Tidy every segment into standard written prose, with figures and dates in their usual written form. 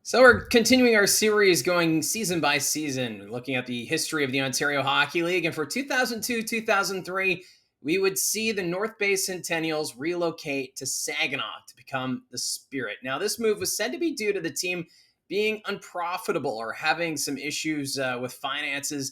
So we're continuing our series going season by season, looking at the history of the Ontario Hockey League. And for 2002-2003, we would see the North Bay Centennials relocate to Saginaw to become the Spirit. Now, this move was said to be due to the team being unprofitable or having some issues with finances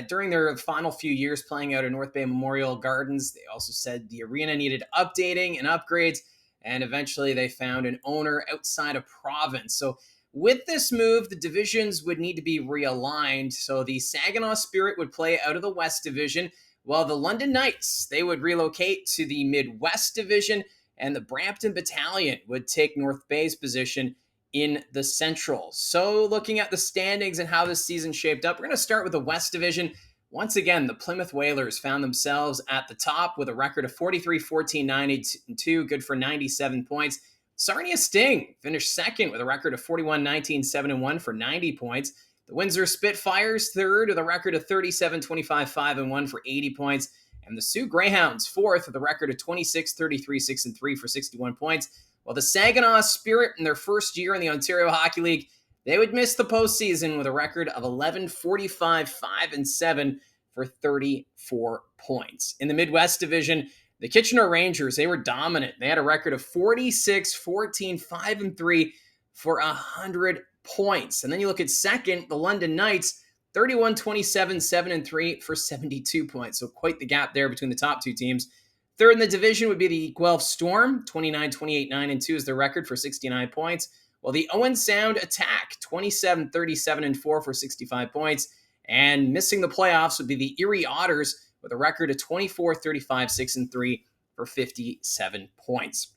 during their final few years playing out at North Bay Memorial Gardens. They also said the arena needed updating and upgrades, and eventually they found an owner outside of province. So with this move, the divisions would need to be realigned. So the Saginaw Spirit would play out of the West Division, while the London Knights, they would relocate to the Midwest Division, and the Brampton Battalion would take North Bay's position in the Central. So looking at the standings and how this season shaped up, we're going to start with the West Division. Once again, the Plymouth Whalers found themselves at the top with a record of 43-14-92, good for 97 points. Sarnia Sting finished second with a record of 41-19-7-1 for 90 points. The Windsor Spitfires third with a record of 37-25-5-1 for 80 points. And the Sioux Greyhounds fourth with a record of 26-33-6-3 for 61 points. While the Saginaw Spirit in their first year in the Ontario Hockey League, they would miss the postseason with a record of 11-45-5-7 for 34 points. In the Midwest Division, the Kitchener Rangers, they were dominant. They had a record of 46-14-5-3 for 100 points. And then you look at second, the London Knights, 31-27-7-3 for 72 points. So quite the gap there between the top two teams. Third in the division would be the Guelph Storm, 29-28-9-2 is their record for 69 points. While the Owen Sound Attack, 27-37-4 for 65 points. And missing the playoffs would be the Erie Otters, with a record of 24-35-6-3 for 57 points.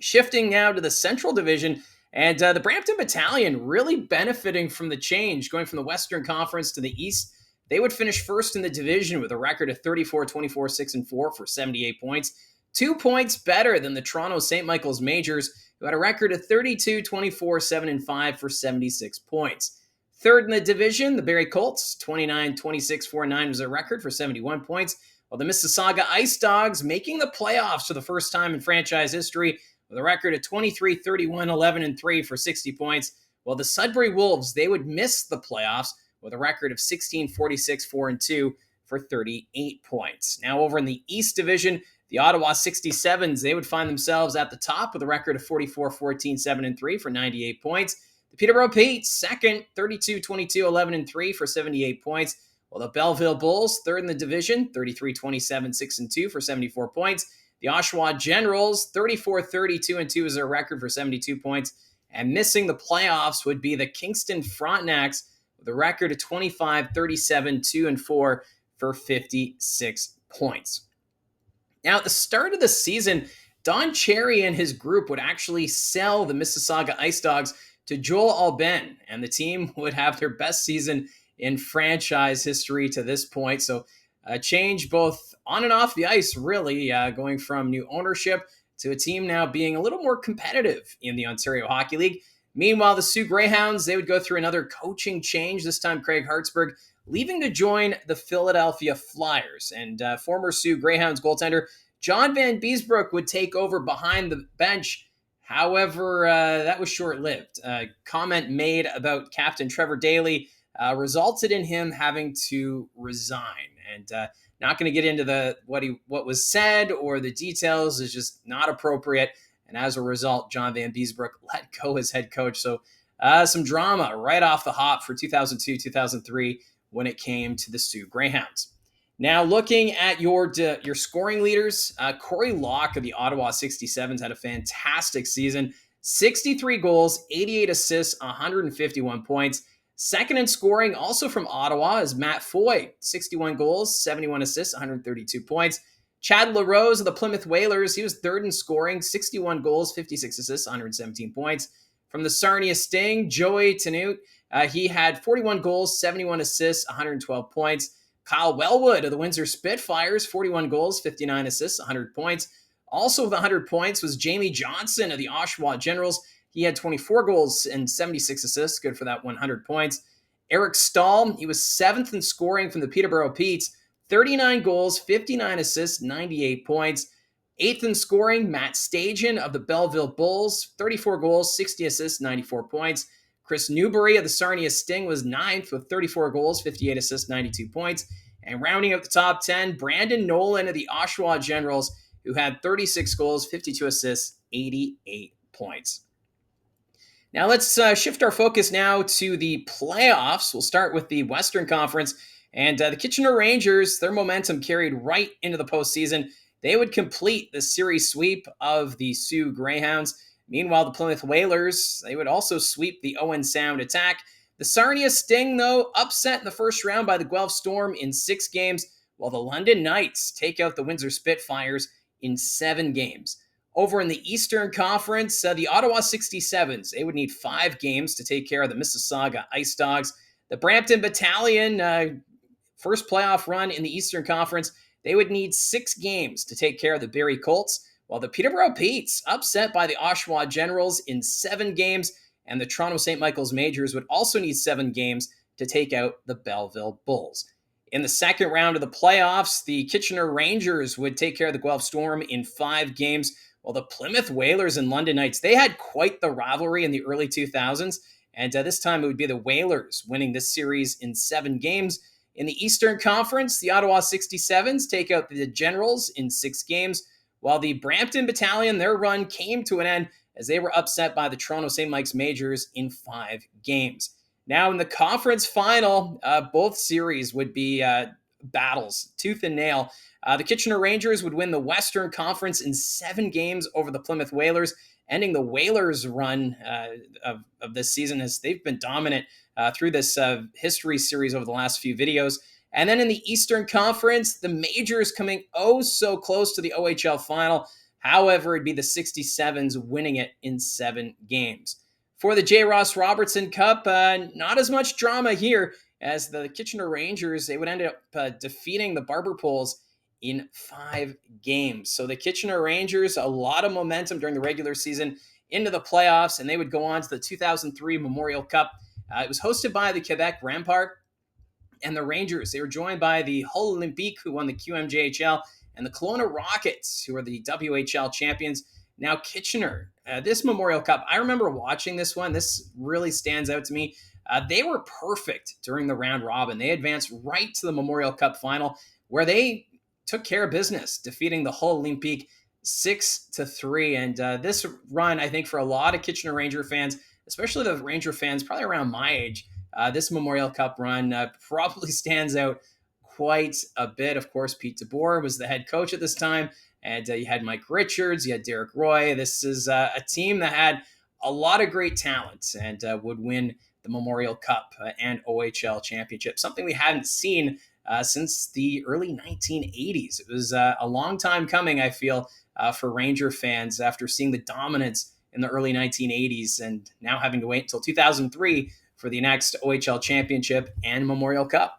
Shifting now to the Central Division, and the Brampton Battalion really benefiting from the change, going from the Western Conference to the East. They would finish first in the division with a record of 34-24-6-4 for 78 points, 2 points better than the Toronto St. Michael's Majors, who had a record of 32-24-7-5 for 76 points. Third in the division, the Barrie Colts, 29-26-4-9 was their record for 71 points, while the Mississauga Ice Dogs making the playoffs for the first time in franchise history with a record of 23-31-11-3 for 60 points, while the Sudbury Wolves, they would miss the playoffs with a record of 16-46-4-2 for 38 points. Now over in the East Division, the Ottawa 67s, they would find themselves at the top with a record of 44-14-7-3 for 98 points. The Peterborough Petes, second, 32-22-11-3 for 78 points. While the Belleville Bulls, third in the division, 33-27-6-2 for 74 points. The Oshawa Generals, 34-32-2 is their record for 72 points. And missing the playoffs would be the Kingston Frontenacs with a record of 25-37-2-4 for 56 points. Now, at the start of the season, Don Cherry and his group would actually sell the Mississauga Ice Dogs to Joel Alben, and the team would have their best season in franchise history to this point. So a change both on and off the ice, really, going from new ownership to a team now being a little more competitive in the Ontario Hockey League. Meanwhile, the Sioux Greyhounds, they would go through another coaching change, this time Craig Hartsburg, leaving to join the Philadelphia Flyers. And former Sioux Greyhounds goaltender John Van Beesbrook would take over behind the bench. However, that was short-lived. A comment made about Captain Trevor Daley resulted in him having to resign. And not going to get into what was said or the details, is just not appropriate. And as a result, John Van Beesbrook let go as head coach. So some drama right off the hop for 2002-2003 when it came to the Sioux Greyhounds. Now, looking at your scoring leaders, Corey Locke of the Ottawa 67s had a fantastic season. 63 goals, 88 assists, 151 points. Second in scoring, also from Ottawa, is Matt Foy. 61 goals, 71 assists, 132 points. Chad LaRose of the Plymouth Whalers, he was third in scoring. 61 goals, 56 assists, 117 points. From the Sarnia Sting, Joey Tanute, he had 41 goals, 71 assists, 112 points. Kyle Wellwood of the Windsor Spitfires, 41 goals, 59 assists, 100 points. Also with 100 points was Jamie Johnson of the Oshawa Generals. He had 24 goals and 76 assists, good for that 100 points. Eric Stahl, he was seventh in scoring from the Peterborough Petes, 39 goals, 59 assists, 98 points. Eighth in scoring, Matt Stajan of the Belleville Bulls, 34 goals, 60 assists, 94 points. Chris Newbury of the Sarnia Sting was ninth with 34 goals, 58 assists, 92 points. And rounding out the top 10, Brandon Nolan of the Oshawa Generals, who had 36 goals, 52 assists, 88 points. Now let's shift our focus now to the playoffs. We'll start with the Western Conference. And the Kitchener Rangers, their momentum carried right into the postseason. They would complete the series sweep of the Sioux Greyhounds. Meanwhile, the Plymouth Whalers, they would also sweep the Owen Sound Attack. The Sarnia Sting, though, upset in the first round by the Guelph Storm in 6 games, while the London Knights take out the Windsor Spitfires in 7 games. Over in the Eastern Conference, the Ottawa 67s, they would need 5 games to take care of the Mississauga Ice Dogs. The Brampton Battalion, first playoff run in the Eastern Conference, they would need 6 games to take care of the Barrie Colts, while the Peterborough Petes, upset by the Oshawa Generals in 7 games, and the Toronto St. Michael's Majors would also need 7 games to take out the Belleville Bulls. In the second round of the playoffs, the Kitchener Rangers would take care of the Guelph Storm in 5 games, while the Plymouth Whalers and London Knights, they had quite the rivalry in the early 2000s, and this time it would be the Whalers winning this series in 7 games. In the Eastern Conference, the Ottawa 67s take out the Generals in 6 games, while the Brampton Battalion, their run came to an end as they were upset by the Toronto St. Mike's Majors in 5 games. Now in the conference final, both series would be battles, tooth and nail. The Kitchener Rangers would win the Western Conference in 7 games over the Plymouth Whalers, ending the Whalers' run of this season as they've been dominant through this history series over the last few videos. And then in the Eastern Conference, the Majors coming oh so close to the OHL Final. However, it'd be the 67s winning it in 7 games. For the J. Ross Robertson Cup, not as much drama here as the Kitchener Rangers, they would end up defeating the Barber Poles in 5 games. So the Kitchener Rangers, a lot of momentum during the regular season into the playoffs, and they would go on to the 2003 Memorial Cup. It was hosted by the Quebec Rampart, and the Rangers, they were joined by the Hull Olympique, who won the QMJHL, and the Kelowna Rockets, who are the WHL champions. Now Kitchener, this Memorial Cup, I remember watching this one. This really stands out to me. They were perfect during the round robin. They advanced right to the Memorial Cup final, where they took care of business, defeating the Hull Olympique 6-3. And this run, I think, for a lot of Kitchener Ranger fans, especially the Ranger fans probably around my age, this Memorial Cup run probably stands out quite a bit. Of course, Pete DeBoer was the head coach at this time, and you had Mike Richards, you had Derek Roy. This is a team that had a lot of great talent and would win the Memorial Cup and OHL championship, something we hadn't seen since the early 1980s. It was a long time coming, I feel, for Ranger fans after seeing the dominance in the early 1980s and now having to wait until 2003 for the next OHL championship and Memorial Cup.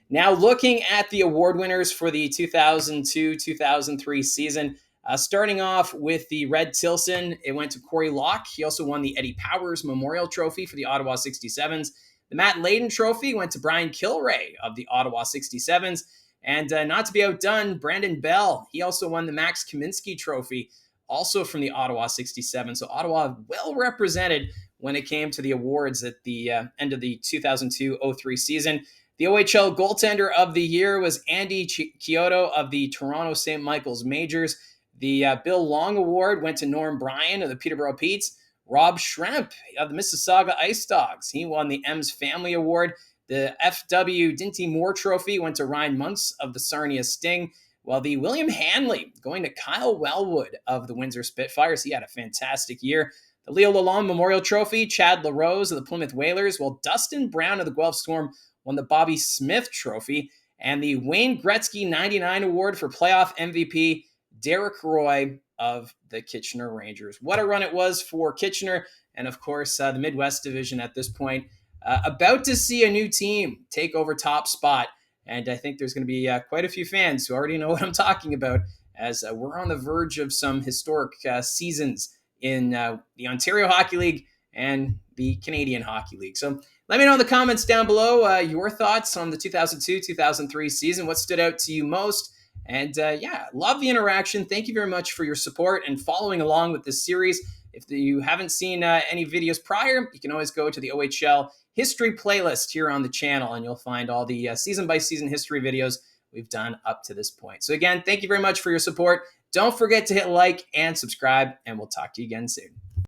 Now looking at the award winners for the 2002-2003 season, starting off with the Red Tilson, it went to Corey Locke. He also won the Eddie Powers Memorial Trophy for the Ottawa 67s. The Matt Layden Trophy went to Brian Kilray of the Ottawa 67s. And not to be outdone, Brandon Bell, he also won the Max Kaminsky Trophy, also from the Ottawa 67. So Ottawa well represented when it came to the awards at the end of the 2002-03 season. The OHL Goaltender of the Year was Andy Chiodo of the Toronto St. Michael's Majors. The Bill Long Award went to Norm Bryan of the Peterborough Petes. Rob Schremp of the Mississauga Ice Dogs, he won the Ems Family Award. The F.W. Dinty Moore Trophy went to Ryan Muntz of the Sarnia Sting, while the William Hanley going to Kyle Wellwood of the Windsor Spitfires. He had a fantastic year. The Leo Lalonde Memorial Trophy, Chad LaRose of the Plymouth Whalers, while Dustin Brown of the Guelph Storm won the Bobby Smith Trophy, and the Wayne Gretzky 99 Award for playoff MVP, Derek Roy of the Kitchener Rangers. What a run it was for Kitchener, and of course, the Midwest Division at this point, about to see a new team take over top spot, and I think there's going to be quite a few fans who already know what I'm talking about, as we're on the verge of some historic seasons in the Ontario Hockey League and the Canadian Hockey League. So let me know in the comments down below your thoughts on the 2002-2003 season. What stood out to you most? And love the interaction. Thank you very much for your support and following along with this series. If you haven't seen any videos prior, you can always go to the OHL History playlist here on the channel, and you'll find all the season-by-season history videos we've done up to this point. So again, thank you very much for your support. Don't forget to hit like and subscribe, and we'll talk to you again soon.